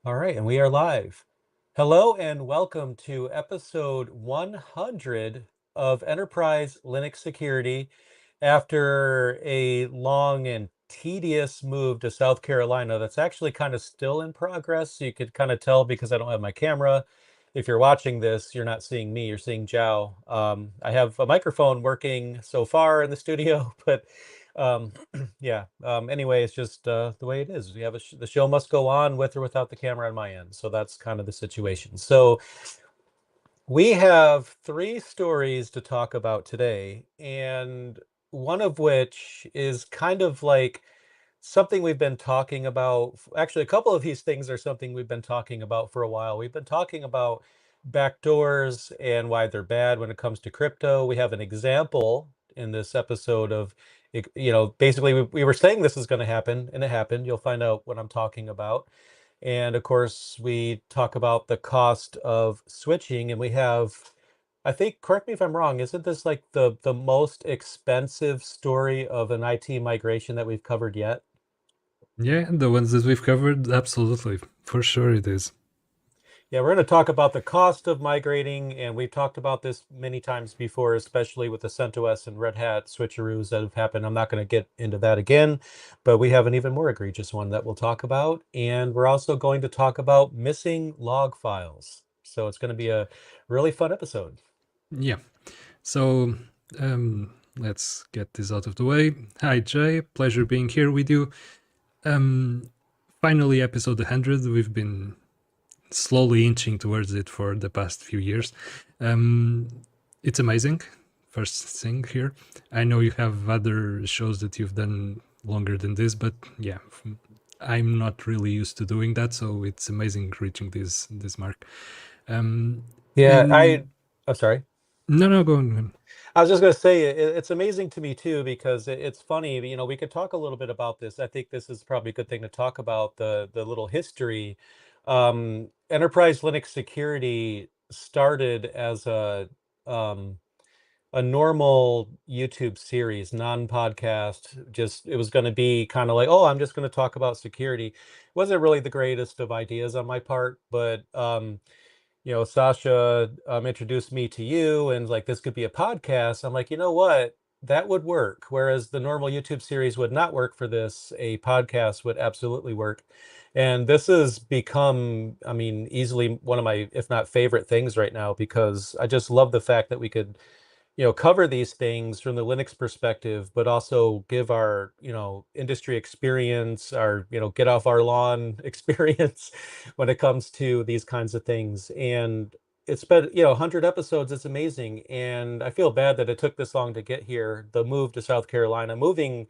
All right, and we are live. Hello and welcome to episode 100 of Enterprise Linux Security. After a long and tedious move to South Carolina, that's actually kind of still in progress. So you could kind of tell because I don't have my camera. If you're watching this, you're not seeing me, you're seeing Joao. I have a microphone working so far in the studio, but um, yeah. Anyway, it's just the way it is. We have the show must go on with or without the camera on my end. So that's kind of the situation. So we have three stories to talk about today, and one of which is kind of like something we've been talking about. Actually, a couple of these things are something we've been talking about for a while. We've been talking about backdoors and why they're bad when it comes to crypto. We have an example in this episode of, basically we were saying this is going to happen, and it happened. You'll find out what I'm talking about. And of course, we talk about the cost of switching, and we have, I think, correct me if I'm wrong, isn't this like the most expensive story of an IT migration that we've covered yet? Yeah, the ones that we've covered, absolutely. For sure it is. Yeah, we're going to talk about the cost of migrating, and we've talked about this many times before, especially with the CentOS and Red Hat switcheroos that have happened. I'm not going to get into that again, but we have an even more egregious one that we'll talk about. And we're also going to talk about missing log files. So it's going to be a really fun episode. Yeah. So let's get this out of the way. Hi, Jay. Pleasure being here with you. Finally, episode 100. We've been slowly inching towards it for the past few years. It's amazing. First thing here. I know you have other shows that you've done longer than this, but yeah, I'm not really used to doing that, so it's amazing reaching this mark. Yeah, And I'm sorry. no, go on. I was just going to say it's amazing to me too, because it's funny, we could talk a little bit about this. I think this is probably a good thing to talk about the little history. Enterprise Linux Security started as a normal YouTube series, non-podcast. Just it was going to be kind of like, oh, I'm just going to talk about security. Wasn't really the greatest of ideas on my part, but Sasha introduced me to you and like this could be a podcast. I'm like, you know what? That would work. Whereas the normal YouTube series would not work for this, a podcast would absolutely work. And this has become, I mean, easily one of my, if not favorite things right now, because I just love the fact that we could cover these things from the Linux perspective, but also give our, industry experience, our, get off our lawn experience when it comes to these kinds of things. And it's been, 100 episodes. It's amazing. And I feel bad that it took this long to get here. The move to South Carolina, moving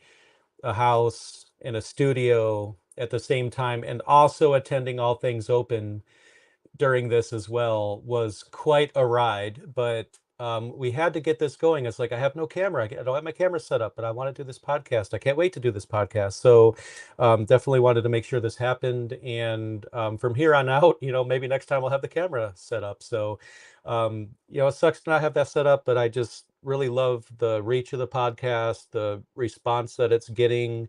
a house and a studio at the same time, and also attending All Things Open during this as well was quite a ride, but we had to get this going. It's like, I have no camera. I don't have my camera set up, but I want to do this podcast. I can't wait to do this podcast. So definitely wanted to make sure this happened. And from here on out, maybe next time I'll have the camera set up. So, it sucks to not have that set up, but I just really love the reach of the podcast, the response that it's getting.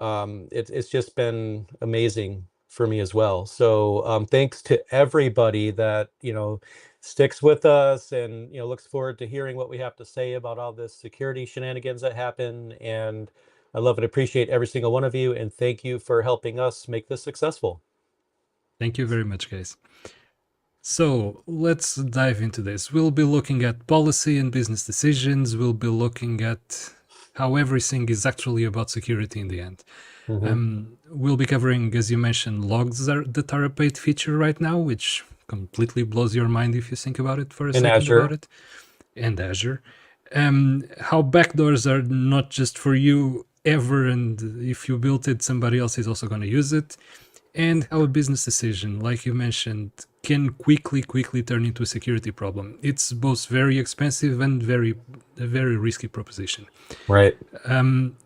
It's just been amazing for me as well. So thanks to everybody that, sticks with us and, looks forward to hearing what we have to say about all this security shenanigans that happen. And I love and appreciate every single one of you. And thank you for helping us make this successful. Thank you very much, guys. So let's dive into this. We'll be looking at policy and business decisions. We'll be looking at how everything is actually about security in the end. We'll be covering, as you mentioned, logs that are a paid feature right now, which completely blows your mind if you think about it for a In second Azure. about it. And Azure. How backdoors are not just for you ever, and if you built it, somebody else is also going to use it. And how a business decision, like you mentioned, can quickly turn into a security problem. It's both very expensive and a very risky proposition. Right.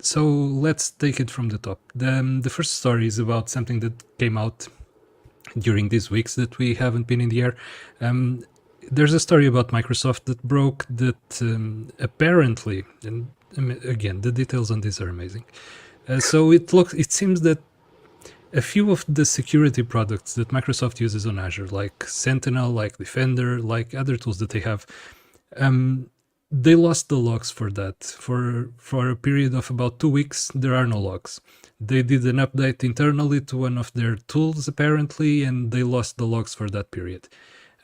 So let's take it from the top. The first story is about something that came out during these weeks that we haven't been in the air. There's a story about Microsoft that broke that apparently, and again, the details on this are amazing. So it seems that a few of the security products that Microsoft uses on Azure, like Sentinel, like Defender, like other tools that they have, they lost the logs for that. For a period of about 2 weeks, there are no logs. They did an update internally to one of their tools, apparently, and they lost the logs for that period.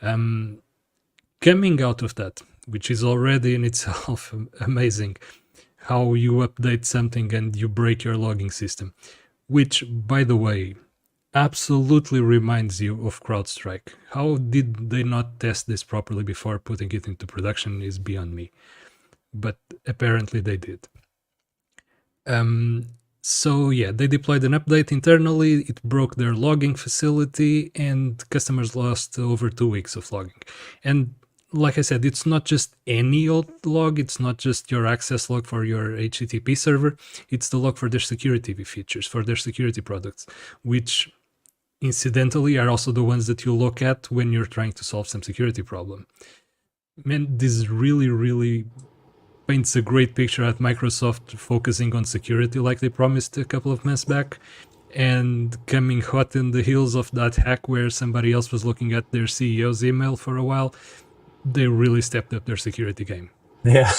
Coming out of that, which is already in itself amazing, how you update something and you break your logging system, which, by the way, absolutely reminds you of CrowdStrike. How did they not test this properly before putting it into production is beyond me. But apparently they did. So yeah, they deployed an update internally, it broke their logging facility, and customers lost over 2 weeks of logging. And like I said, it's not just any old log, it's not just your access log for your HTTP server, it's the log for their security features, for their security products, which incidentally are also the ones that you look at when you're trying to solve some security problem. Man, this really paints a great picture at Microsoft focusing on security like they promised a couple of months back, and coming hot in the heels of that hack where somebody else was looking at their CEO's email for a while. They really stepped up their security game. Yeah.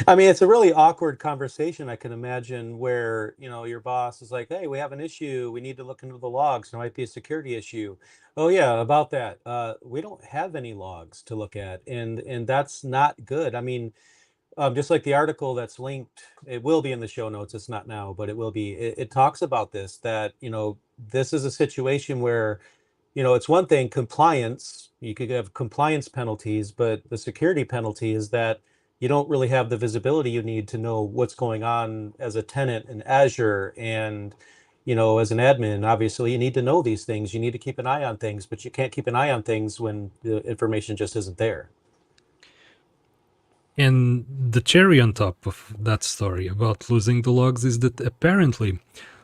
I mean, it's a really awkward conversation, I can imagine, where, your boss is like, hey, we have an issue. We need to look into the logs. There might be a security issue. Oh, yeah, about that. We don't have any logs to look at. And that's not good. I mean, just like the article that's linked, it will be in the show notes. It's not now, but it will be. It talks about this, that, this is a situation where, it's one thing, compliance, you could have compliance penalties, but the security penalty is that you don't really have the visibility you need to know what's going on as a tenant in Azure. And, as an admin, obviously you need to know these things. You need to keep an eye on things, but you can't keep an eye on things when the information just isn't there. And the cherry on top of that story about losing the logs is that apparently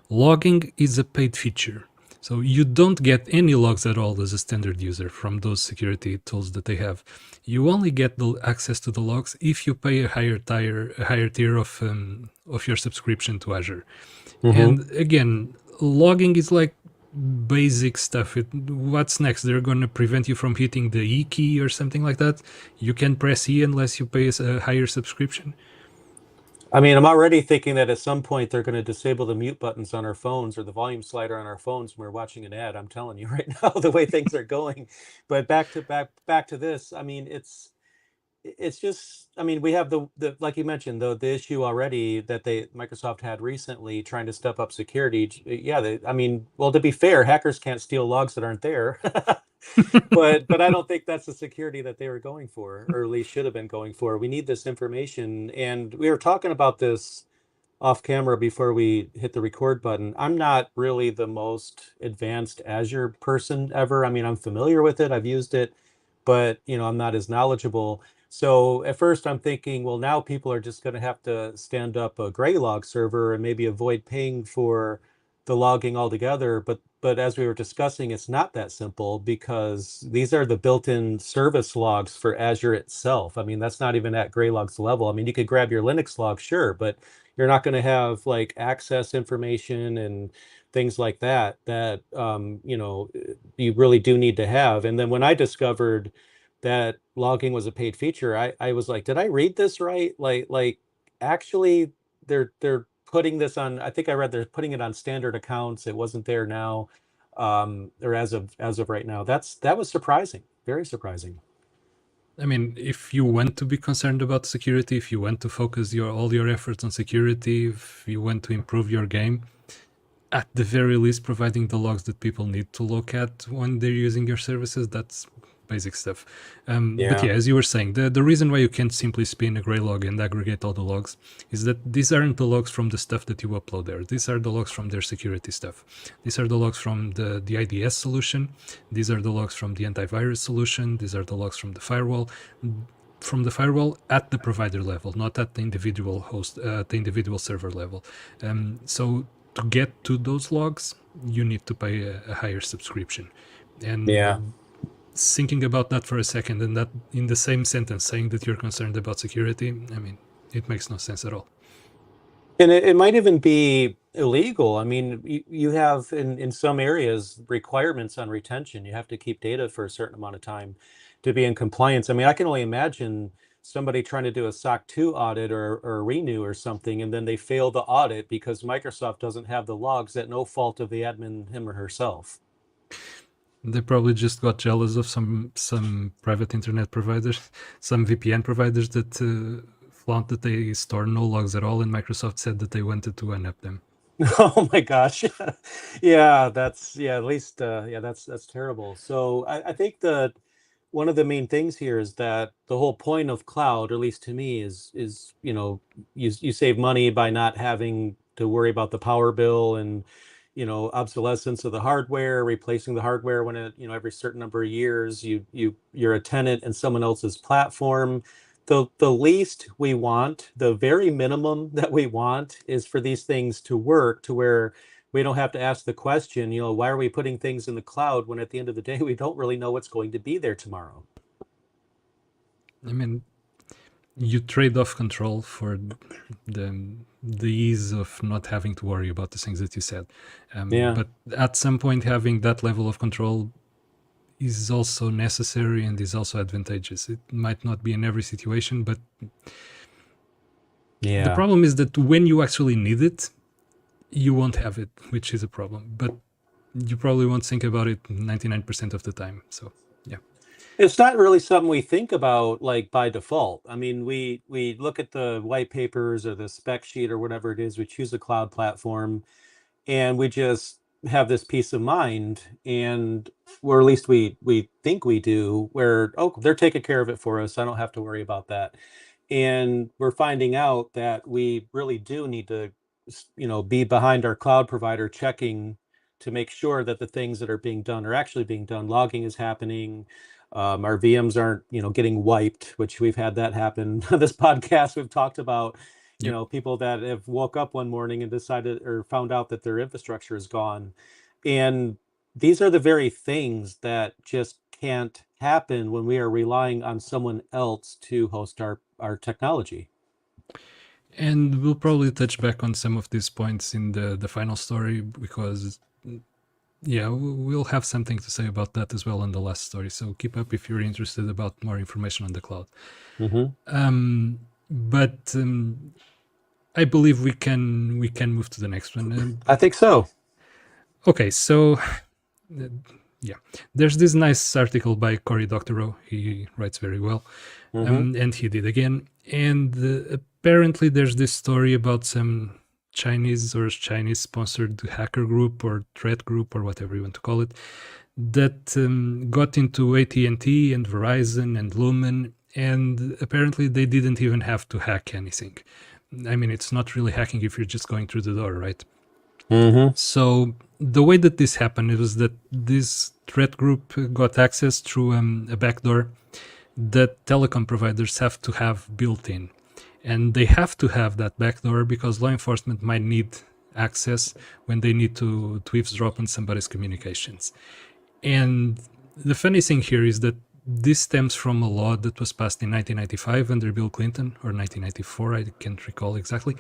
logging is a paid feature. So you don't get any logs at all as a standard user from those security tools that they have. You only get the access to the logs if you pay a higher tier of your subscription to Azure. Mm-hmm. And again, logging is like basic stuff. What's next? They're going to prevent you from hitting the E key or something like that. You can press E unless you pay a higher subscription. I mean, I'm already thinking that at some point they're going to disable the mute buttons on our phones or the volume slider on our phones when we're watching an ad. I'm telling you right now, the way things are going. But back to this. I mean, it's just, I mean, we have the like you mentioned, the issue already that Microsoft had recently trying to step up security. Yeah, I mean, well, to be fair, hackers can't steal logs that aren't there. But I don't think that's the security that they were going for, or at least should have been going for. We need this information, and we were talking about this off camera before we hit the record button. I'm not really the most advanced Azure person ever. I mean, I'm familiar with it, I've used it, but I'm not as knowledgeable. So at first I'm thinking, well, now people are just going to have to stand up a Graylog server and maybe avoid paying for the logging altogether. But as we were discussing, it's not that simple, because these are the built-in service logs for Azure itself. I mean, that's not even at Graylog's level. I mean, you could grab your Linux log, sure, but you're not going to have like access information and things like that you really do need to have. And then when I discovered that logging was a paid feature, I was like, did I read this right? Like actually they're putting this on, I think I read they're putting it on standard accounts. It wasn't there now, or as of right now. That was surprising, very surprising. I mean, if you want to be concerned about security, if you want to focus all your efforts on security, if you want to improve your game, at the very least, providing the logs that people need to look at when they're using your services, that's basic stuff. But yeah, as you were saying, the reason why you can't simply spin a Graylog and aggregate all the logs is that these aren't the logs from the stuff that you upload there. These are the logs from their security stuff. These are the logs from the IDS solution. These are the logs from the antivirus solution. These are the logs from the firewall. From the firewall at the provider level, not at the individual host, the individual server level. So to get to those logs, you need to pay a higher subscription. And thinking about that for a second, and that in the same sentence saying that you're concerned about security, I mean, it makes no sense at all. And it might even be illegal. I mean, you have in some areas requirements on retention. You have to keep data for a certain amount of time to be in compliance. I mean, I can only imagine somebody trying to do a SOC 2 audit or a renew or something, and then they fail the audit because Microsoft doesn't have the logs at no fault of the admin, him or herself. They probably just got jealous of some private internet providers, some VPN providers that flaunt that they store no logs at all, and Microsoft said that they wanted to unup them. Oh my gosh. Yeah, that's yeah, at least yeah, that's terrible. So I think that one of the main things here is that the whole point of cloud, or at least to me, is you save money by not having to worry about the power bill and obsolescence of the hardware, replacing the hardware when it every certain number of years you're a tenant in someone else's platform. The least we want, the very minimum that we want, is for these things to work to where we don't have to ask the question, why are we putting things in the cloud when at the end of the day we don't really know what's going to be there tomorrow? I mean, you trade off control for the ease of not having to worry about the things that you said. Yeah. But at some point, having that level of control is also necessary and is also advantageous. It might not be in every situation, but the Yeah. problem is that when you actually need it, you won't have it, which is a problem. But you probably won't think about it 99% of the time. So, yeah. It's not really something we think about like by default. I mean, we look at the white papers or the spec sheet or whatever it is, we choose a cloud platform and we just have this peace of mind, and or at least we think we do, where they're taking care of it for us, I don't have to worry about that. And we're finding out that we really do need to be behind our cloud provider, checking to make sure that the things that are being done are actually being done. Logging is happening. Our VMs aren't getting wiped, which we've had that happen. This podcast we've talked about Yep. people that have woke up one morning and decided or found out that their infrastructure is gone. And these are the very things that just can't happen when we are relying on someone else to host our technology. And we'll probably touch back on some of these points in the final story because, yeah, we'll have something to say about that as well in the last story. So keep up if you're interested about more information on the cloud. But I believe we can move to the next one. I think so. Okay, so yeah, there's this nice article by Cory Doctorow. He writes very well, and he did again. And apparently, there's this story about some Chinese sponsored hacker group or threat group or whatever you want to call it that got into AT&T and Verizon and Lumen, and apparently they didn't even have to hack anything. I mean, it's not really hacking if you're just going through the door, right? So the way that this happened, it was that this threat group got access through a backdoor that telecom providers have to have built in. And they have to have that backdoor because law enforcement might need access when they need to eavesdrop on somebody's communications. And the funny thing here is that this stems from a law that was passed in 1995 under Bill Clinton, or 1994, I can't recall exactly.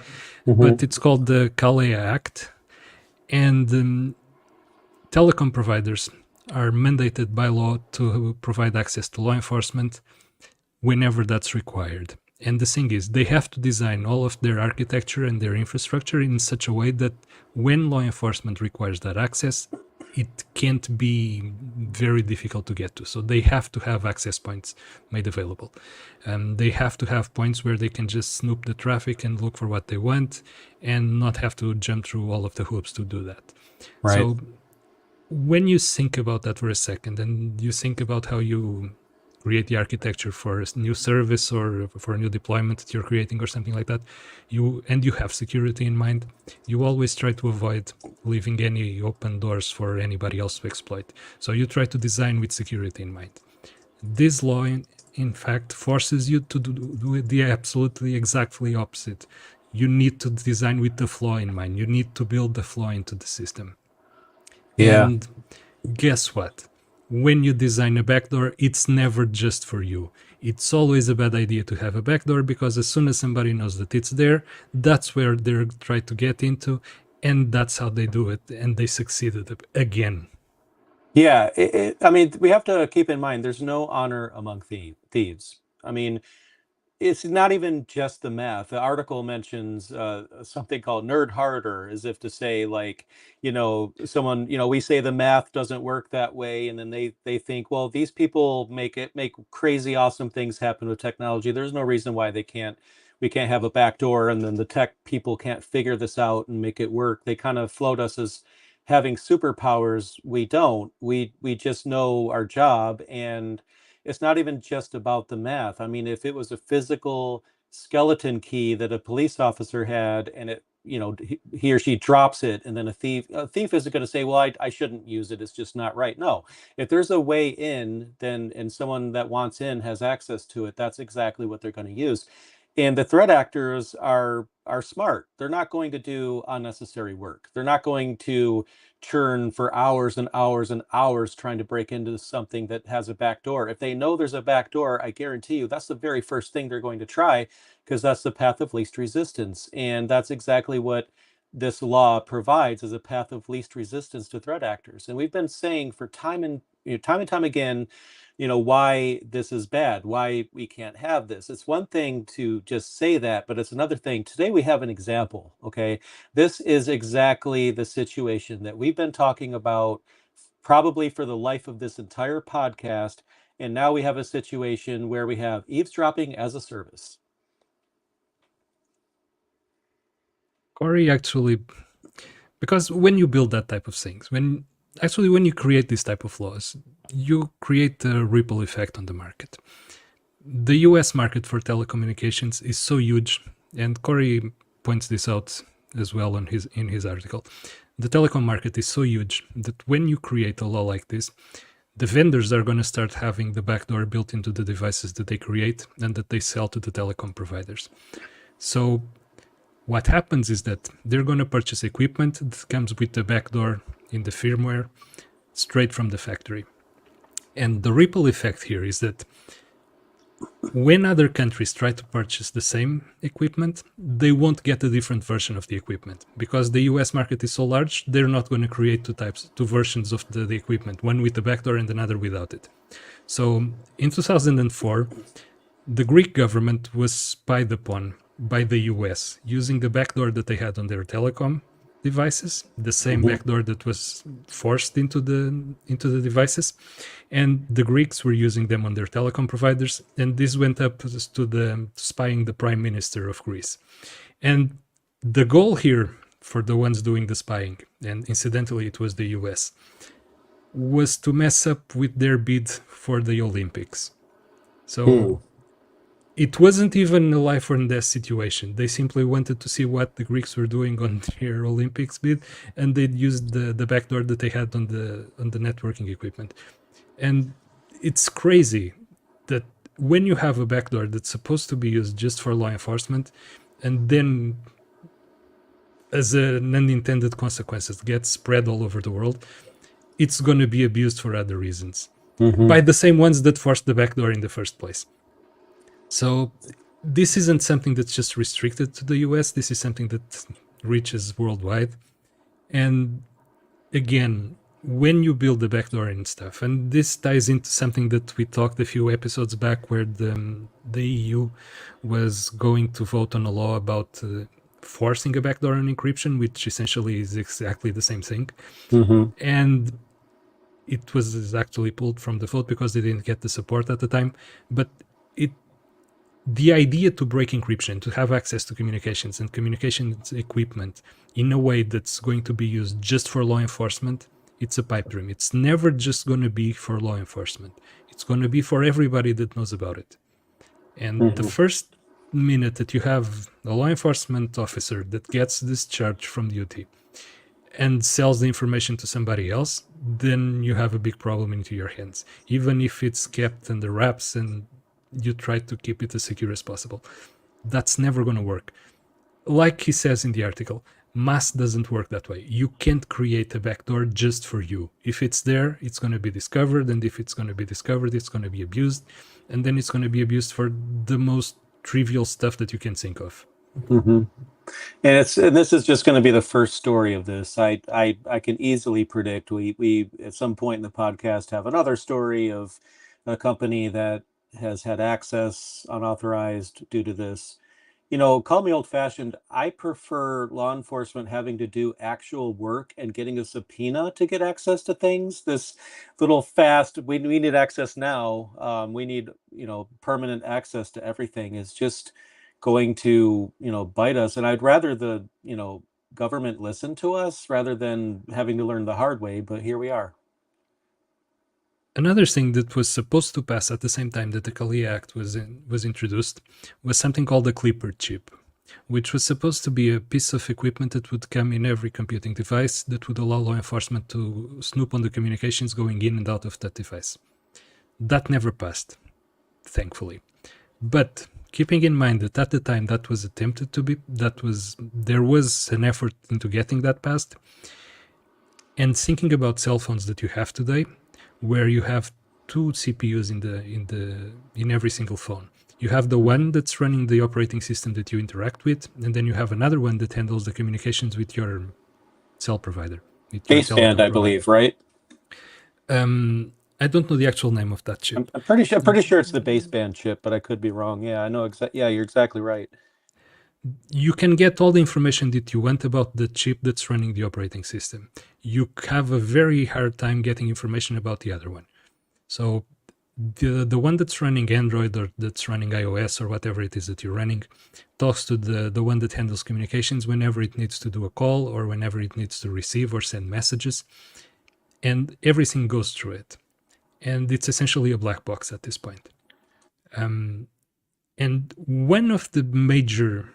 But it's called the CALEA Act. And telecom providers are mandated by law to provide access to law enforcement whenever that's required. And the thing is, they have to design all of their architecture and their infrastructure in such a way that when law enforcement requires that access, it can't be very difficult to get to. So they have to have access points made available. They have to have points where they can just snoop the traffic and look for what they want and not have to jump through all of the hoops to do that. Right. So when you think about that for a second and you think about how you create the architecture for a new service or for a new deployment that you're creating or something like that, you have security in mind, you always try to avoid leaving any open doors for anybody else to exploit. So you try to design with security in mind. This law, in fact, forces you to do the absolutely exactly opposite. You need to design with the flaw in mind. You need to build the flaw into the system. Yeah. And guess what? When you design a backdoor, it's never just for you. It's always a bad idea to have a backdoor because as soon as somebody knows that it's there, that's where they're trying to get into. And that's how they do it, and they succeeded again. Yeah, I mean, we have to keep in mind there's no honor among thieves. I mean, it's not even just the math. The article mentions something called nerd harder, as if to say, like, someone, we say the math doesn't work that way, and then they think, well, these people make crazy awesome things happen with technology. There's no reason why we can't have a back door, and then the tech people can't figure this out and make it work. They kind of float us as having superpowers. We don't. We just know our job, and it's not even just about the math. I mean, if it was a physical skeleton key that a police officer had, and he or she drops it, and then a thief isn't going to say, well, I shouldn't use it, it's just not right. No, if there's a way in, then, and someone that wants in has access to it, that's exactly what they're going to use. And the threat actors are smart. They're not going to do unnecessary work. They're not going to churn for hours and hours and hours trying to break into something that has a back door. If they know there's a back door, I guarantee you that's the very first thing they're going to try, because that's the path of least resistance. And that's exactly what this law provides, as a path of least resistance to threat actors. And we've been saying for time and time again, why this is bad, why we can't have this. It's one thing to just say that, but it's another thing. Today we have an example, okay? This is exactly the situation that we've been talking about probably for the life of this entire podcast. And now we have a situation where we have eavesdropping as a service. Corey, actually, because when you build that type of things, when you create this type of laws, you create a ripple effect on the market. The US market for telecommunications is so huge, and Corey points this out as well in his article. The telecom market is so huge that when you create a law like this, the vendors are going to start having the backdoor built into the devices that they create and that they sell to the telecom providers. So what happens is that they're going to purchase equipment that comes with the backdoor in the firmware straight from the factory. And the ripple effect here is that when other countries try to purchase the same equipment, they won't get a different version of the equipment. Because the US market is so large, they're not going to create two versions of the equipment, one with the backdoor and another without it. So in 2004, the Greek government was spied upon by the US using the backdoor that they had on their telecom devices, the same backdoor that was forced into the devices, and the Greeks were using them on their telecom providers, and this went up to the spying the prime minister of Greece. And the goal here for the ones doing the spying, and incidentally it was the US, was to mess up with their bid for the Olympics. So it wasn't even a life or death situation. They simply wanted to see what the Greeks were doing on their Olympics bid, and they'd used the backdoor that they had on the networking equipment. And it's crazy that when you have a backdoor that's supposed to be used just for law enforcement, and then as an unintended consequence, it gets spread all over the world, it's going to be abused for other reasons by the same ones that forced the backdoor in the first place. So this isn't something that's just restricted to the US. This is something that reaches worldwide. And again, when you build the backdoor and stuff, and this ties into something that we talked a few episodes back, where the EU was going to vote on a law about forcing a backdoor on encryption, which essentially is exactly the same thing. And it was actually pulled from the vote because they didn't get the support at the time. But the idea to break encryption, to have access to communications and communications equipment in a way that's going to be used just for law enforcement, it's a pipe dream. It's never just going to be for law enforcement. It's going to be for everybody that knows about it. And the first minute that you have a law enforcement officer that gets discharged from duty and sells the information to somebody else, then you have a big problem into your hands, even if it's kept under wraps and you try to keep it as secure as possible. That's never going to work. Like he says in the article, mass doesn't work that way. You can't create a backdoor just for you. If it's there, it's going to be discovered, and if it's going to be discovered, it's going to be abused, and then it's going to be abused for the most trivial stuff that you can think of. And this is just going to be the first story of this. I can easily predict we at some point in the podcast have another story of a company that has had access unauthorized due to this. You know, call me old fashioned. I prefer law enforcement having to do actual work and getting a subpoena to get access to things. This little fast, we need access now. We need, you know, permanent access to everything is just going to, you know, bite us. And I'd rather the, you know, government listen to us rather than having to learn the hard way. But here we are. Another thing that was supposed to pass at the same time that the CALIA Act was introduced was something called the Clipper chip, which was supposed to be a piece of equipment that would come in every computing device that would allow law enforcement to snoop on the communications going in and out of that device. That never passed, thankfully. But keeping in mind that at the time that was attempted to be, there was an effort into getting that passed, and thinking about cell phones that you have today, where you have two CPUs in every single phone. You have the one that's running the operating system that you interact with, and then you have another one that handles the communications with your cell provider, with your Baseband, telecom I provider. believe, right? I don't know the actual name of that chip. I'm pretty sure it's the baseband chip, but I could be wrong. Yeah, I know exactly. Yeah, you're exactly right. You can get all the information that you want about the chip that's running the operating system. You have a very hard time getting information about the other one. So the one that's running Android or that's running iOS or whatever it is that you're running talks to the one that handles communications whenever it needs to do a call or whenever it needs to receive or send messages, and everything goes through it. And it's essentially a black box at this point. And one of the major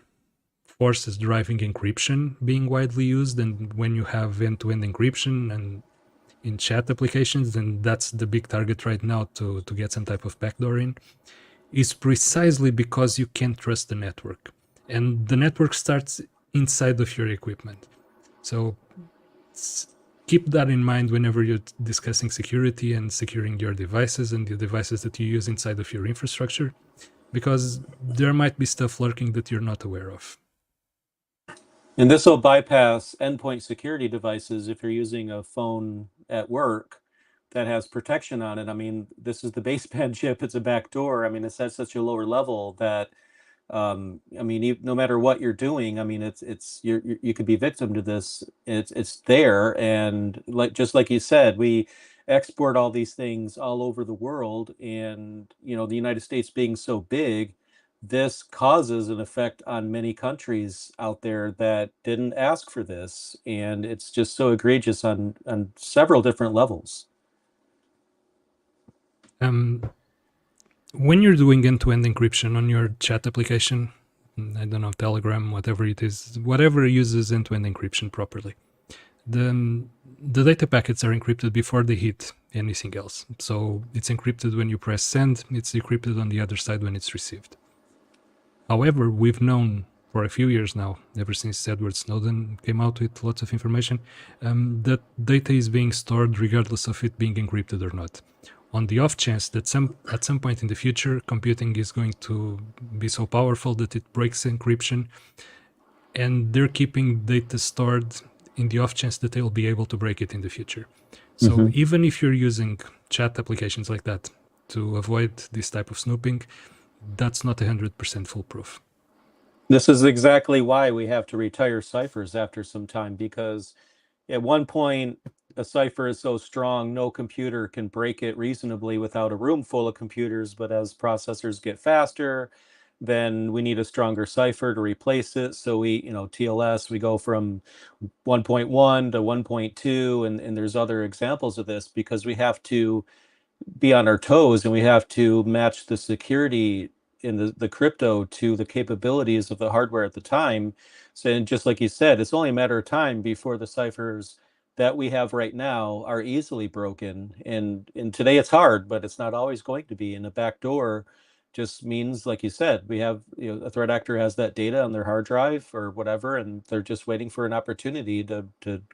forces driving encryption being widely used, and when you have end-to-end encryption and in chat applications, and that's the big target right now to get some type of backdoor in, is precisely because you can't trust the network. And the network starts inside of your equipment. So keep that in mind whenever you're discussing security and securing your devices and the devices that you use inside of your infrastructure, because there might be stuff lurking that you're not aware of. And this will bypass endpoint security devices if you're using a phone at work that has protection on it. I mean, this is the baseband chip, it's a backdoor. I mean, it's at such a lower level that I mean, no matter what you're doing, I mean, you could be victim to this. It's there, and like just like you said, we export all these things all over the world, and you know, the United States being so big, this causes an effect on many countries out there that didn't ask for this, and it's just so egregious on several different levels. When you're doing end-to-end encryption on your chat application, I don't know, Telegram, whatever it is, whatever uses end-to-end encryption properly, the data packets are encrypted before they hit anything else. So it's encrypted when you press send, it's decrypted on the other side when it's received. However, we've known for a few years now, ever since Edward Snowden came out with lots of information, that data is being stored regardless of it being encrypted or not. On the off chance that at some point in the future, computing is going to be so powerful that it breaks encryption, and they're keeping data stored in the off chance that they'll be able to break it in the future. So even if you're using chat applications like that to avoid this type of snooping, that's not 100% foolproof. This is exactly why we have to retire ciphers after some time, because at one point, a cipher is so strong, no computer can break it reasonably without a room full of computers. But as processors get faster, then we need a stronger cipher to replace it. So we, you know, TLS, we go from 1.1 to 1.2, and there's other examples of this because we have to be on our toes and we have to match the security in the crypto to the capabilities of the hardware at the time. So, and just like you said, it's only a matter of time before the ciphers that we have right now are easily broken. And today it's hard, but it's not always going to be. And a backdoor just means, like you said, we have, you know, a threat actor has that data on their hard drive or whatever, and they're just waiting for an opportunity to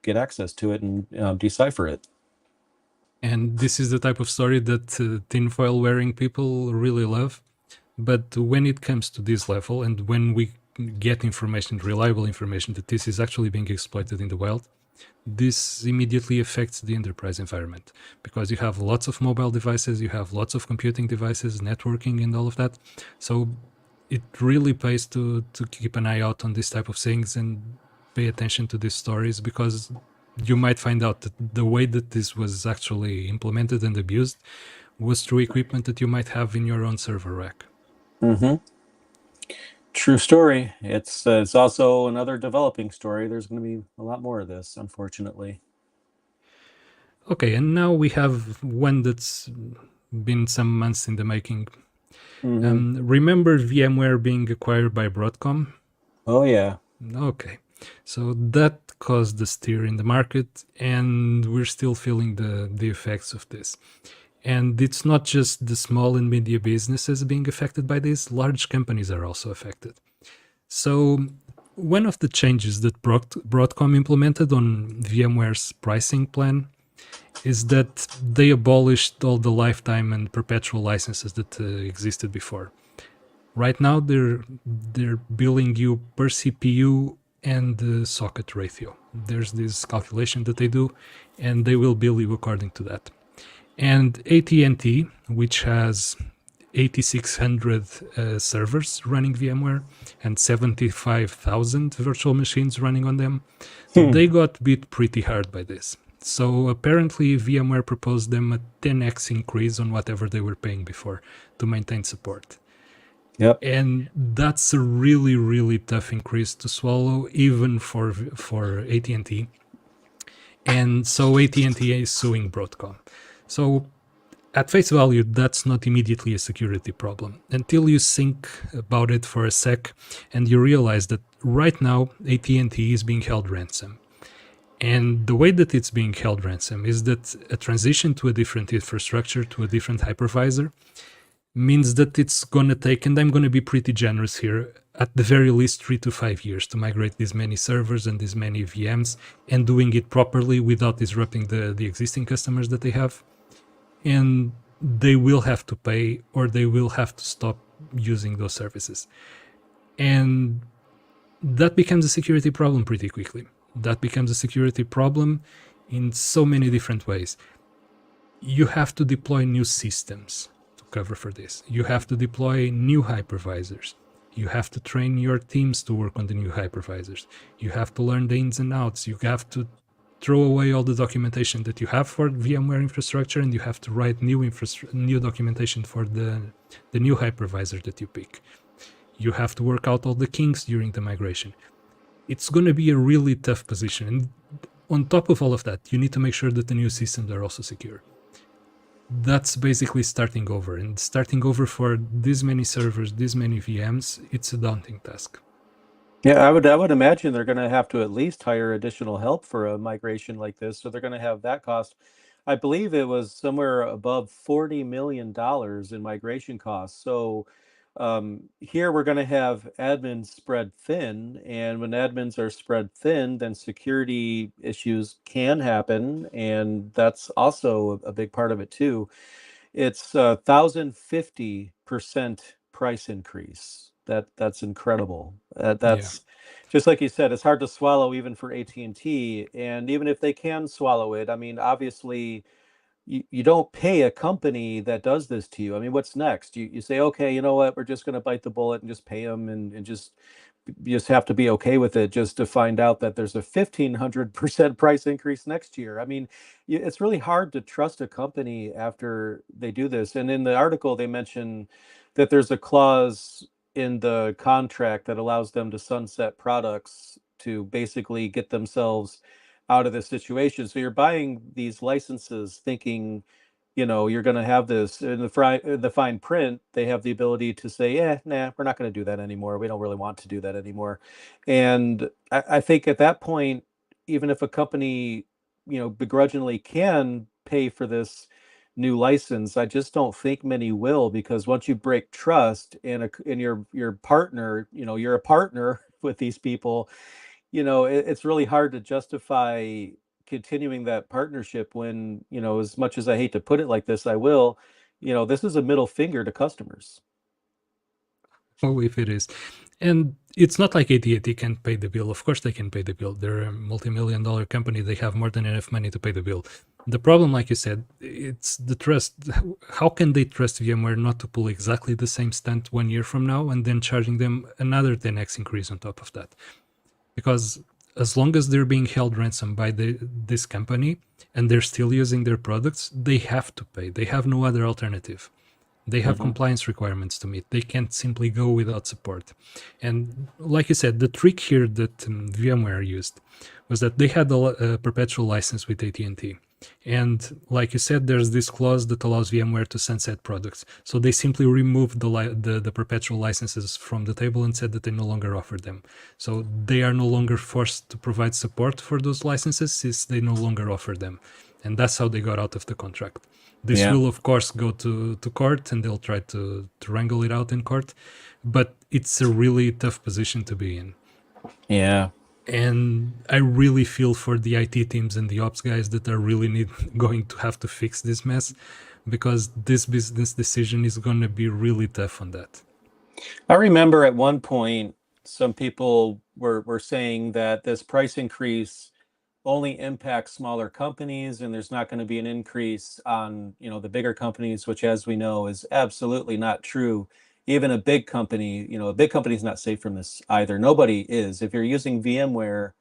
get access to it and decipher it. And this is the type of story that tinfoil wearing people really love. But when it comes to this level, and when we get information, reliable information, that this is actually being exploited in the wild, this immediately affects the enterprise environment, because you have lots of mobile devices, you have lots of computing devices, networking, and all of that. So it really pays to keep an eye out on this type of things and pay attention to these stories, because you might find out that the way that this was actually implemented and abused was through equipment that you might have in your own server rack. Mm-hmm. True story. It's also another developing story. There's going to be a lot more of this, unfortunately. Okay, and now we have one that's been some months in the making. Remember VMware being acquired by Broadcom? Oh yeah. Okay, so that caused a stir in the market, and we're still feeling the effects of this. And it's not just the small and medium businesses being affected by this, large companies are also affected. So one of the changes that Broadcom implemented on VMware's pricing plan is that they abolished all the lifetime and perpetual licenses that existed before. Right now, they're billing you per CPU and the socket ratio. There's this calculation that they do, and they will bill you according to that. And AT&T, which has 8,600 servers running VMware and 75,000 virtual machines running on them, they got bit pretty hard by this. So apparently VMware proposed them a 10x increase on whatever they were paying before to maintain support. Yep. And that's a really, really tough increase to swallow, even for AT&T. And so AT&T is suing Broadcom. So at face value, that's not immediately a security problem until you think about it for a sec and you realize that right now AT&T is being held ransom. And the way that it's being held ransom is that a transition to a different infrastructure, to a different hypervisor, means that it's going to take, and I'm going to be pretty generous here, at the very least 3 to 5 years to migrate these many servers and these many VMs, and doing it properly without disrupting the existing customers that they have. And they will have to pay, or they will have to stop using those services. And that becomes a security problem pretty quickly. That becomes a security problem in so many different ways. You have to deploy new systems to cover for this. You have to deploy new hypervisors. You have to train your teams to work on the new hypervisors. You have to learn the ins and outs. You have to throw away all the documentation that you have for VMware infrastructure, and you have to write new documentation for the new hypervisor that you pick. You have to work out all the kinks during the migration. It's going to be a really tough position. And on top of all of that, you need to make sure that the new systems are also secure. That's basically starting over. And starting over for this many servers, this many VMs, it's a daunting task. Yeah, I would imagine they're going to have to at least hire additional help for a migration like this. So they're going to have that cost. I believe it was somewhere above $40 million in migration costs. So here we're going to have admins spread thin, and when admins are spread thin, then security issues can happen, and that's also a big part of it too. It's 1,050% price increase. That's incredible. That's just like you said, it's hard to swallow even for AT&T, and even if they can swallow it, I mean, obviously you don't pay a company that does this to you. I mean, what's next? You say, okay, you know what, we're just going to bite the bullet and just pay them, and just you just have to be okay with it, just to find out that there's a 1,500% price increase next year. I mean, it's really hard to trust a company after they do this. And in the article, they mention that there's a clause in the contract that allows them to sunset products to basically get themselves out of this situation. So you're buying these licenses thinking, you're going to have this in the fine print. They have the ability to say, yeah, nah, we're not going to do that anymore. We don't really want to do that anymore. And I think at that point, even if a company, begrudgingly can pay for this new license, I just don't think many will, because once you break trust and your partner, you're a partner with these people, it's really hard to justify continuing that partnership when, as much as I hate to put it like this, I will, this is a middle finger to customers. Oh, if it is. And it's not like AT&T can't pay the bill. Of course they can pay the bill. They're a multi-million-dollar company. They have more than enough money to pay the bill. The problem, like you said, it's the trust. How can they trust VMware not to pull exactly the same stunt 1 year from now and then charging them another 10x increase on top of that? Because as long as they're being held ransom by this company and they're still using their products, they have to pay. They have no other alternative. They have compliance requirements to meet. They can't simply go without support. And like you said, the trick here that VMware used was that they had a perpetual license with AT&T. And like you said, there's this clause that allows VMware to sunset products. So they simply removed the perpetual licenses from the table and said that they no longer offer them. So they are no longer forced to provide support for those licenses since they no longer offer them. And that's how they got out of the contract. This Yeah. will, of course, go to court, and they'll try to wrangle it out in court. But it's a really tough position to be in. Yeah. And I really feel for the IT teams and the ops guys that are really going to have to fix this mess, because this business decision is going to be really tough on that. I remember at one point, some people were saying that this price increase only impacts smaller companies, and there's not going to be an increase on, the bigger companies, which, as we know, is absolutely not true. Even a big company, a big company is not safe from this either. Nobody is. If you're using VMware,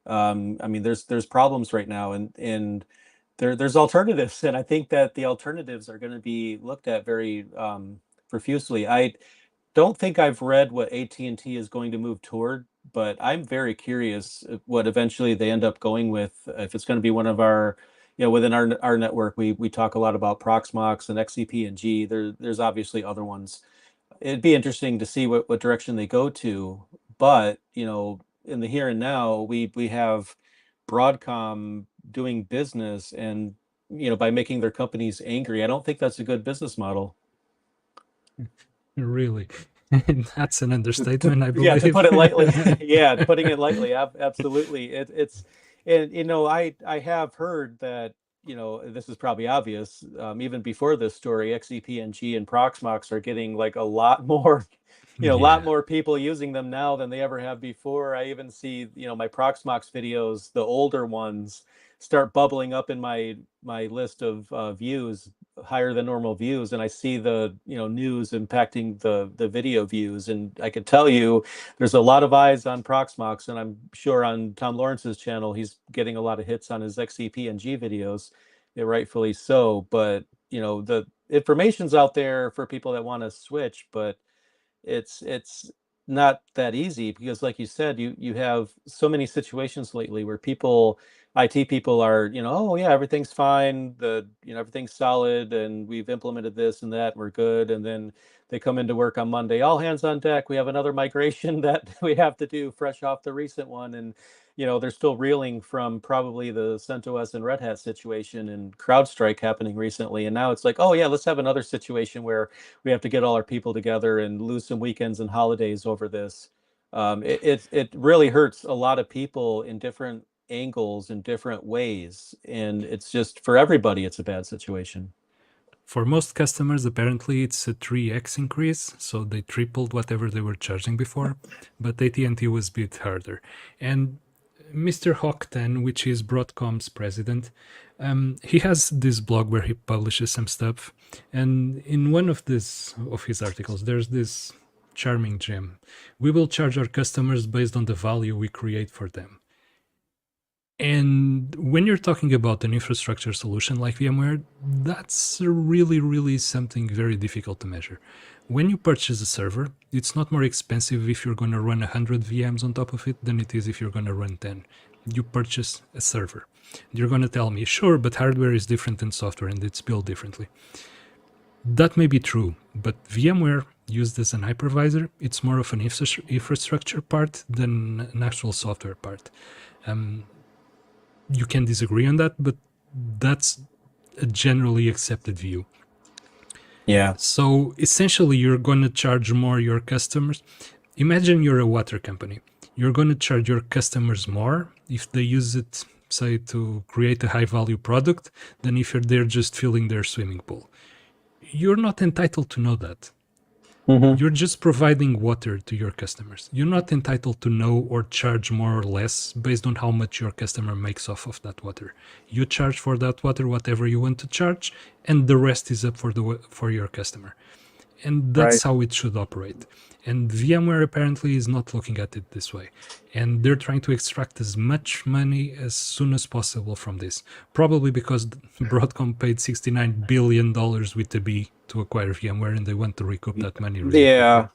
I mean, there's problems right now, and there's alternatives, and I think that the alternatives are going to be looked at very profusely. I don't think I've read what AT&T is going to move toward, but I'm very curious what eventually they end up going with. If it's going to be one of our, within our network, we talk a lot about Proxmox and XCP and G. There's obviously other ones. It'd be interesting to see what direction they go to. But in the here and now, we have Broadcom doing business, and by making their companies angry. I don't think that's a good business model. Really. That's an understatement, I Yeah, to believe. put it lightly. Yeah, putting it lightly. Absolutely. It's, and I have heard that, this is probably obvious, even before this story, XCP-ng and Proxmox are getting like a lot more, a lot Yeah. more people using them now than they ever have before. I even see, my Proxmox videos, the older ones, start bubbling up in my list of views, higher than normal views, and I see the news impacting the video views, and I can tell you there's a lot of eyes on Proxmox, and I'm sure on Tom Lawrence's channel he's getting a lot of hits on his XCP and G videos, rightfully so. But the information's out there for people that want to switch, but it's not that easy, because like you said, you have so many situations lately where IT people are, oh yeah, everything's fine, everything's solid, and we've implemented this and that, and we're good. And then they come into work on Monday, all hands on deck, we have another migration that we have to do fresh off the recent one. And they're still reeling from probably the CentOS and Red Hat situation and CrowdStrike happening recently. And now it's like, oh yeah, let's have another situation where we have to get all our people together and lose some weekends and holidays over this. It really hurts a lot of people in different angles, in different ways, and it's just, for everybody, it's a bad situation. For most customers, apparently it's a 3x increase, so they tripled whatever they were charging before, but AT&T was a bit harder. And Mr. Hawk10, which is Broadcom's president, he has this blog where he publishes some stuff, and in one of his articles, there's this charming gem. We will charge our customers based on the value we create for them. And when you're talking about an infrastructure solution like VMware, that's really, really something very difficult to measure. When you purchase a server, it's not more expensive if you're going to run 100 VMs on top of it than it is if you're going to run 10. You purchase a server. You're going to tell me, sure, but hardware is different than software and it's built differently. That may be true, but VMware used as an hypervisor, it's more of an infrastructure part than an actual software part. You can disagree on that, but that's a generally accepted view. Yeah. So essentially, you're going to charge more your customers. Imagine you're a water company. You're going to charge your customers more if they use it, say, to create a high-value product than if they're just filling their swimming pool. You're not entitled to know that. Hmm. You're just providing water to your customers. You're not entitled to know or charge more or less based on how much your customer makes off of that water. You charge for that water whatever you want to charge, and the rest is up for your customer. And Right. that's how it should operate. And VMware apparently is not looking at it this way. And they're trying to extract as much money as soon as possible from this. Probably because Broadcom paid $69 billion with the B to acquire VMware, and they want to recoup that money really quickly. Yeah.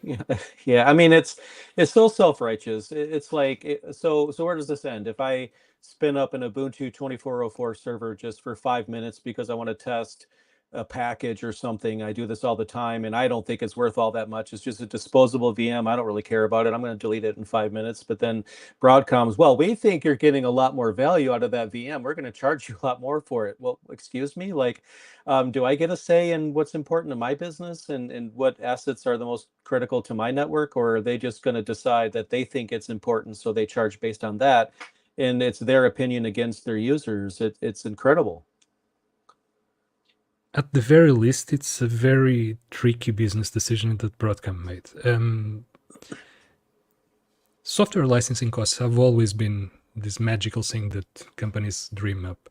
Yeah. Yeah. I mean, it's still self-righteous. It's like so where does this end? If I spin up an Ubuntu 2404 server just for 5 minutes because I want to test a package or something, I do this all the time, and I don't think it's worth all that much. It's just a disposable VM. I don't really care about it. I'm going to delete it in 5 minutes. But then Broadcom's, well, we think you're getting a lot more value out of that VM. We're going to charge you a lot more for it. Well, excuse me, like, do I get a say in what's important to my business and what assets are the most critical to my network, or are they just going to decide that they think it's important, so they charge based on that, and it's their opinion against their users? It's incredible. At the very least, it's a very tricky business decision that Broadcom made. Software licensing costs have always been this magical thing that companies dream up.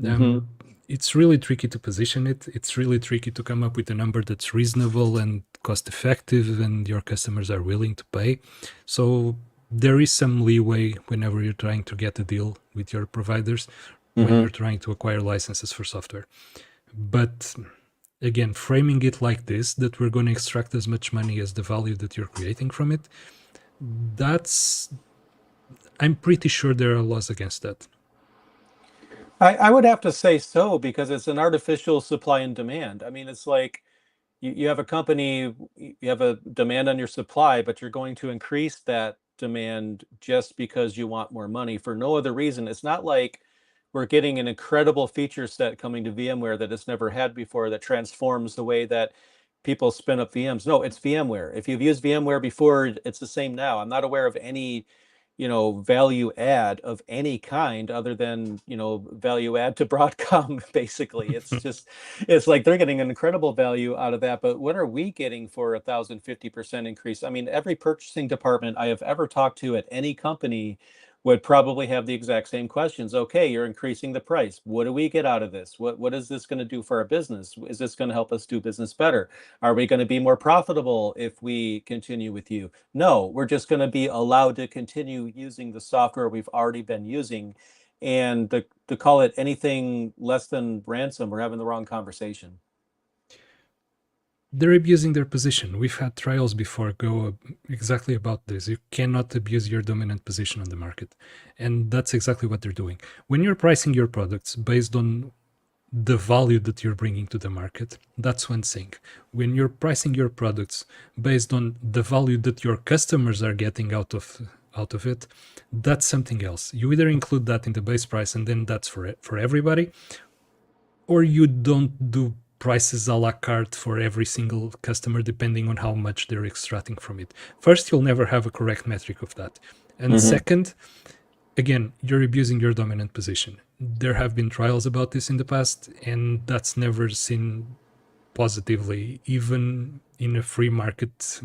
Hmm. It's really tricky to position it. It's really tricky to come up with a number that's reasonable and cost effective and your customers are willing to pay. So there is some leeway whenever you're trying to get a deal with your providers, when Hmm. you're trying to acquire licenses for software. But again, framing it like this, that we're going to extract as much money as the value that you're creating from it, that's, I'm pretty sure there are laws against that. I would have to say so, because it's an artificial supply and demand. I mean, it's like you have a company, you have a demand on your supply, but you're going to increase that demand just because you want more money for no other reason. It's not like we're getting an incredible feature set coming to VMware that it's never had before that transforms the way that people spin up VMs. No, it's VMware. If you've used VMware before, it's the same now. I'm not aware of any, value add of any kind other than, value add to Broadcom, basically. It's like they're getting an incredible value out of that. But what are we getting for 1,050% increase? I mean, every purchasing department I have ever talked to at any company would probably have the exact same questions. Okay, you're increasing the price. What do we get out of this? What is this going to do for our business? Is this going to help us do business better? Are we going to be more profitable if we continue with you? No, we're just going to be allowed to continue using the software we've already been using. And to call it anything less than ransom, we're having the wrong conversation. They're abusing their position. We've had trials before go exactly about this. You cannot abuse your dominant position on the market. And that's exactly what they're doing. When you're pricing your products based on the value that you're bringing to the market, that's one thing. When you're pricing your products based on the value that your customers are getting out of it, that's something else. You either include that in the base price and then that's for everybody, or you don't do prices a la carte for every single customer depending on how much they're extracting from it. First, you'll never have a correct metric of that. And Hmm. second, again, you're abusing your dominant position. There have been trials about this in the past, and that's never seen positively. Even in a free market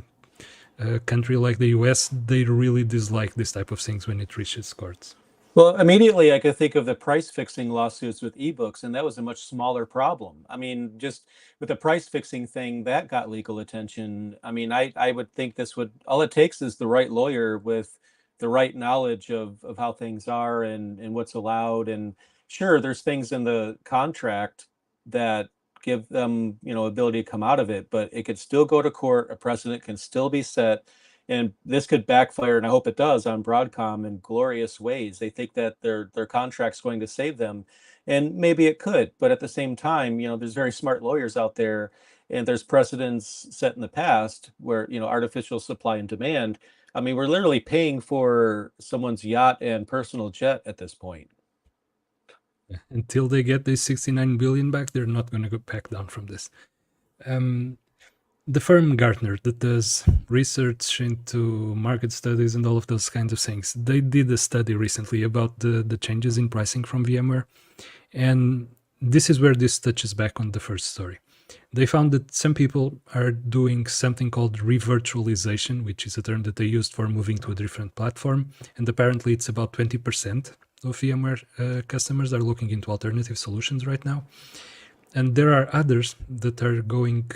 country like the US, they really dislike this type of things when it reaches courts. Well, immediately I could think of the price fixing lawsuits with ebooks, and that was a much smaller problem. I mean, just with the price fixing thing, that got legal attention. I mean, I would think this would, all it takes is the right lawyer with the right knowledge of how things are and what's allowed. And sure, there's things in the contract that give them, ability to come out of it, but it could still go to court. A precedent can still be set, and this could backfire, and I hope it does, on Broadcom in glorious ways. They think that their contract's going to save them, and maybe it could. But at the same time, there's very smart lawyers out there, and there's precedents set in the past where, artificial supply and demand. I mean, we're literally paying for someone's yacht and personal jet at this point. Until they get this 69 billion back, they're not going to go back down from this. Um, the firm Gartner that does research into market studies and all of those kinds of things, they did a study recently about the changes in pricing from VMware. And this is where this touches back on the first story. They found that some people are doing something called revirtualization, which is a term that they used for moving to a different platform. And apparently it's about 20% of VMware customers are looking into alternative solutions right now. And there are others that are going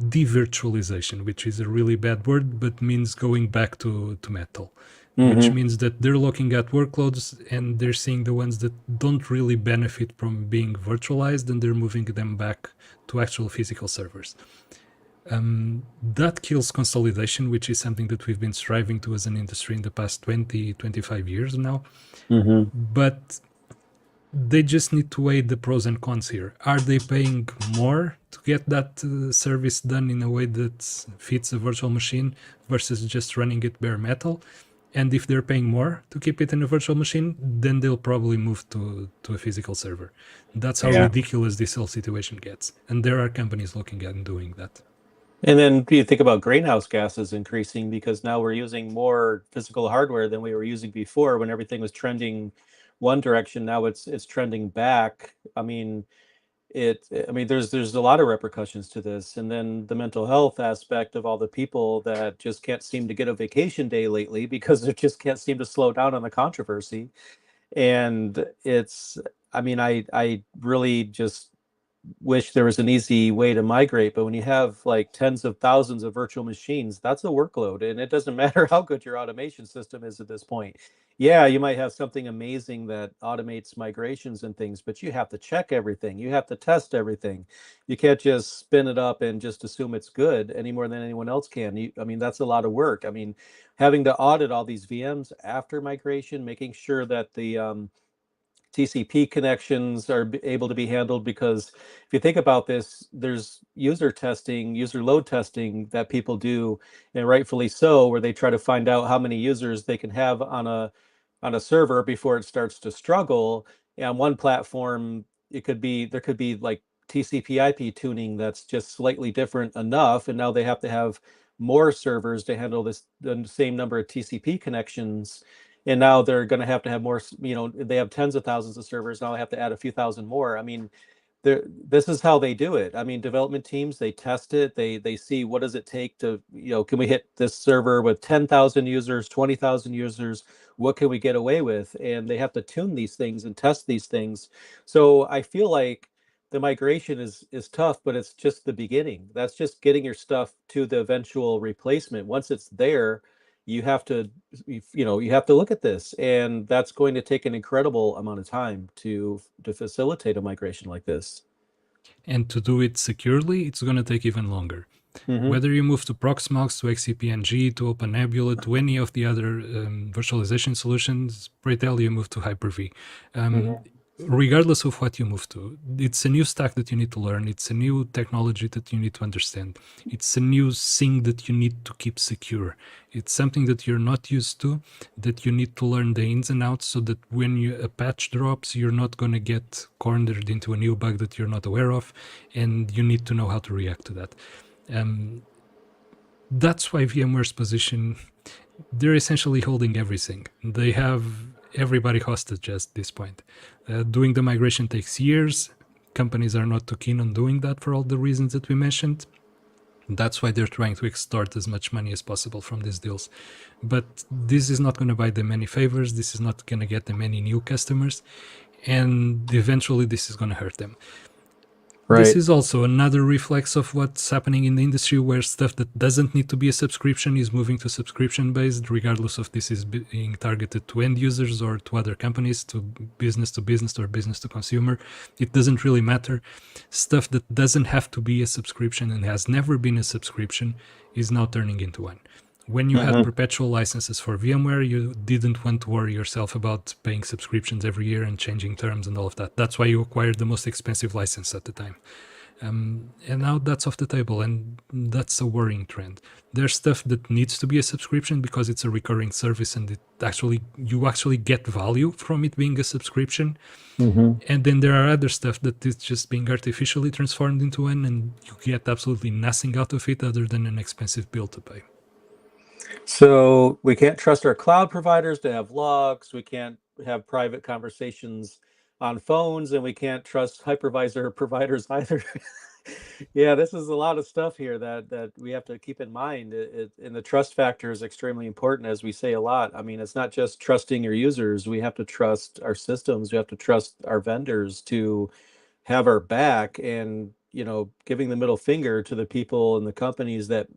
devirtualization, which is a really bad word, but means going back to metal, which means that they're looking at workloads and they're seeing the ones that don't really benefit from being virtualized, and they're moving them back to actual physical servers. That kills consolidation, which is something that we've been striving to as an industry in the past 20, 25 years now. But they just need to weigh the pros and cons here. Are they paying more to get that service done in a way that fits a virtual machine versus just running it bare metal? And if they're paying more to keep it in a virtual machine, then they'll probably move to a physical server. That's how ridiculous this whole situation gets. And there are companies looking at and doing that. And then you think about greenhouse gases increasing because now we're using more physical hardware than we were using before when everything was trending one direction. Now it's trending back. I mean, there's a lot of repercussions to this. And then the mental health aspect of all the people that just can't seem to get a vacation day lately because they just can't seem to slow down on the controversy. And I really just wish there was an easy way to migrate, but when you have like tens of thousands of virtual machines, that's a workload. And it doesn't matter how good your automation system is at this point. Yeah, you might have something amazing that automates migrations and things, but you have to check everything. You have to test everything. You can't just spin it up and just assume it's good any more than anyone else can. That's a lot of work. Having to audit all these VMs after migration, making sure that the TCP connections are able to be handled, because if you think about this, there's user testing, user load testing that people do, and rightfully so, where they try to find out how many users they can have on a server before it starts to struggle. And on one platform, there could be like TCP IP tuning that's just slightly different enough, and now they have to have more servers to handle the same number of TCP connections, and now they're going to have more. They have tens of thousands of servers now. I have to add a few thousand more. This is how they do it. Development teams, they test it. They see what does it take to, can we hit this server with 10,000 users, 20,000 users? What can we get away with? And they have to tune these things and test these things. So I feel like the migration is tough, but it's just the beginning. That's just getting your stuff to the eventual replacement. Once it's there, you have to you have to look at this, and that's going to take an incredible amount of time to facilitate a migration like this. And to do it securely, it's going to take even longer. Mm-hmm. Whether you move to Proxmox, to XCP-ng, to OpenNebula, to any of the other virtualization solutions, pray tell you move to Hyper-V. Regardless of what you move to, it's a new stack that you need to learn. It's a new technology that you need to understand. It's a new thing that you need to keep secure. It's something that you're not used to, that you need to learn the ins and outs, so that when a patch drops, you're not going to get cornered into a new bug that you're not aware of, and you need to know how to react to that. That's why VMware's position, they're essentially holding everything. They have everybody hostage at this point. Doing the migration takes years. Companies are not too keen on doing that for all the reasons that we mentioned. That's why they're trying to extort as much money as possible from these deals. But this is not going to buy them any favors. This is not going to get them any new customers. And eventually this is going to hurt them. Right. This is also another reflex of what's happening in the industry, where stuff that doesn't need to be a subscription is moving to subscription-based, regardless of this is being targeted to end users or to other companies, to business or business to consumer. It doesn't really matter. Stuff that doesn't have to be a subscription and has never been a subscription is now turning into one. When you had perpetual licenses for VMware, you didn't want to worry yourself about paying subscriptions every year and changing terms and all of that. That's why you acquired the most expensive license at the time. And now that's off the table, and that's a worrying trend. There's stuff that needs to be a subscription because it's a recurring service, and you actually get value from it being a subscription. And then there are other stuff that is just being artificially transformed into one, and you get absolutely nothing out of it other than an expensive bill to pay. So we can't trust our cloud providers to have logs. We can't have private conversations on phones, and we can't trust hypervisor providers either. Yeah, this is a lot of stuff here that we have to keep in mind. And the trust factor is extremely important, as we say a lot. I mean, it's not just trusting your users. We have to trust our systems. We have to trust our vendors to have our back, and giving the middle finger to the people and the companies that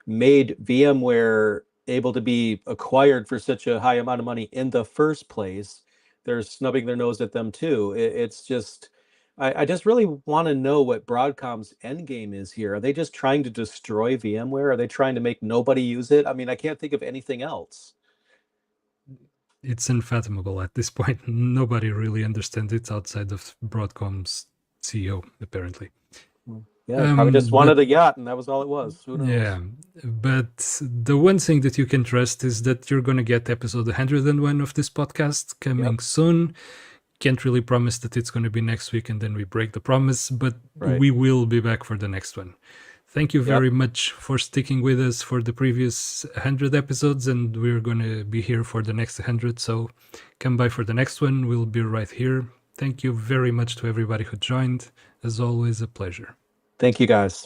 made VMware able to be acquired for such a high amount of money in the first place. They're snubbing their nose at them too. It's just, I just really want to know what Broadcom's end game is here. Are they just trying to destroy VMware? Are they trying to make nobody use it? I mean, I can't think of anything else. It's unfathomable at this point. Nobody really understands it outside of Broadcom's CEO, apparently. Yeah, probably just But wanted a yacht, and that was all it was. Who knows? yeah, but the one thing that you can trust is that you're going to get episode 101 of this podcast coming Yep. soon. Can't really promise that it's going to be next week and then we break the promise, but Right. we will be back for the next one. Thank you Yep. very much for sticking with us for the previous 100 episodes, and we're going to be here for the next 100. So come by for the next one. We'll be right here. Thank you very much to everybody who joined. As always, a pleasure. Thank you, guys.